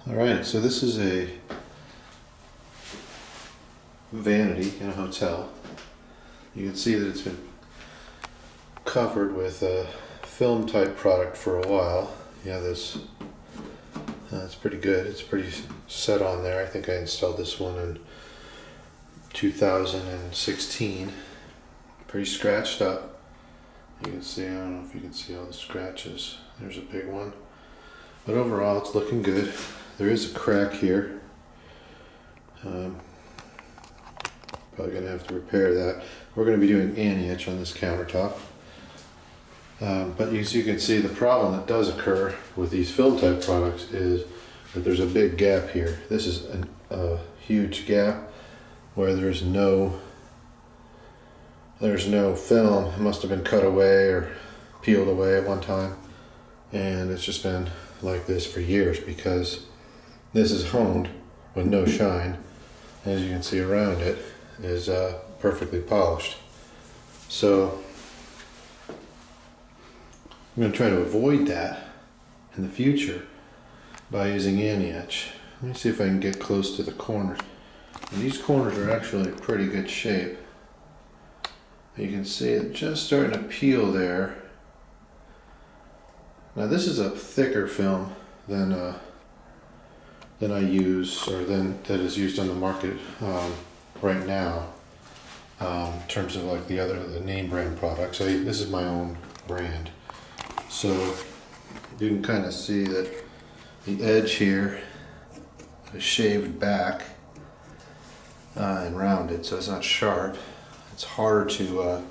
Alright, so this is a vanity in a hotel. You can see that it's been covered with a film type product for a while. Yeah, this it's pretty good. It's pretty set on there. I think I installed this one in 2016. Pretty scratched up. You can see, I don't know if you can see all the scratches. There's a big one. But overall it's looking good. There is a crack here. Probably going to have to repair that. We're going to be doing Antietch on this countertop. But as you can see, the problem that does occur with these film type products is that there's a big gap here. This is a huge gap where there's no film. It must have been cut away or peeled away at one time, and it's just been like this for years because this is honed with no shine. As you can see around it is perfectly polished. So I'm going to try to avoid that in the future by using Antietch. Let me see if I can get close to the corners. And these corners are actually in pretty good shape. You can see it just starting to peel there. Now this is a thicker film than I use, or that is used on the market right now. In terms of like the name brand products, this is my own brand. So you can kind of see that the edge here is shaved back and rounded, so it's not sharp. It's harder to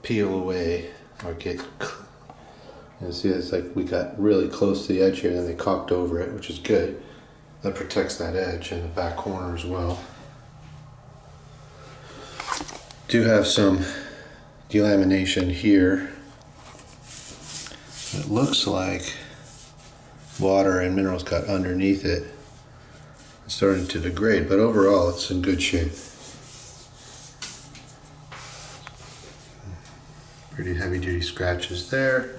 peel away or get. You see, it's like we got really close to the edge here, and then they caulked over it, which is good. That protects that edge in the back corner as well. Do have some delamination here. It looks like water and minerals got underneath it. It's starting to degrade, but overall it's in good shape. Pretty heavy duty scratches there.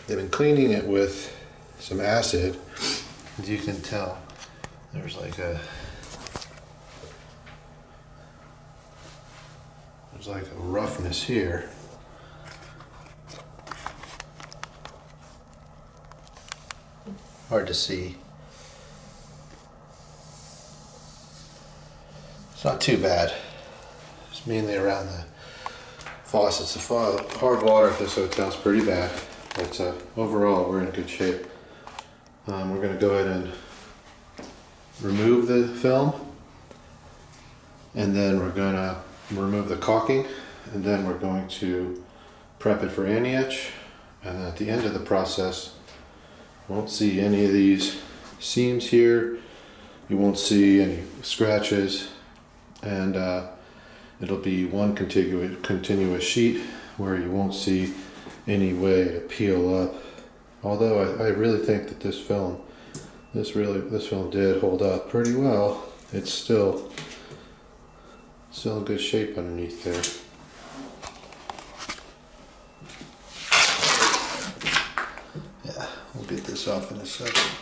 They've been cleaning it with some acid. As you can tell, there's like a roughness here. Hard to see. It's not too bad. It's mainly around the faucets. The hard water at this hotel is pretty bad, but overall we're in good shape. We're going to go ahead and remove the film, and then we're going to remove the caulking, and then we're going to prep it for Antietch. And then at the end of the process, you won't see any of these seams here. You won't see any scratches, and it'll be one continuous sheet where you won't see any way to peel up. Although I really think that this film did hold up pretty well. It's still in good shape underneath there. Yeah, we'll get this off in a second.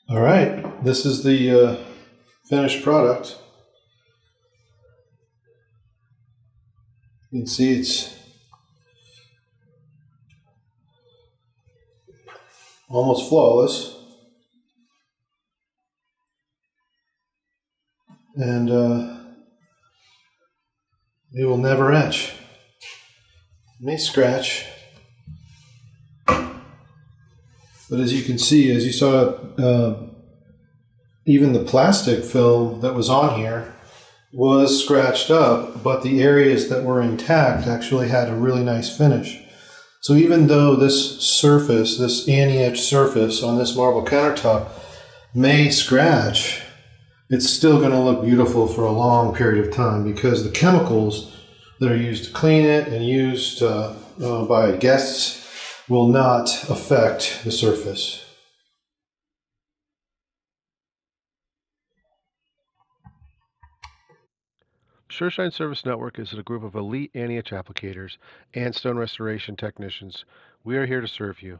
All right, this is the finished product. You can see it's almost flawless, and it will never etch. It may scratch, but as you can see, as you saw, even the plastic film that was on here was scratched up, but the areas that were intact actually had a really nice finish. So even though this surface, this Antietch surface on this marble countertop may scratch, it's still going to look beautiful for a long period of time because the chemicals that are used to clean it and used by guests will not affect the surface. Sureshine Service Network is a group of elite Antietch applicators and stone restoration technicians. We are here to serve you.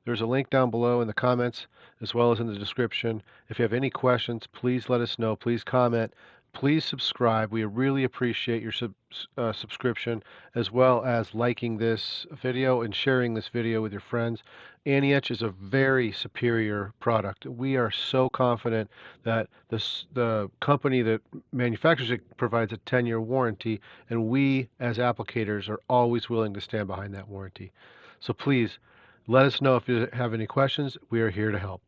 There's a link down below in the comments as well as in the description. If you have any questions, please let us know. Please comment. Please subscribe. We really appreciate your subscription as well as liking this video and sharing this video with your friends. Antietch is a very superior product. We are so confident that the company that manufacturers it provides a 10-year warranty, and we as applicators are always willing to stand behind that warranty. So please let us know if you have any questions. We are here to help.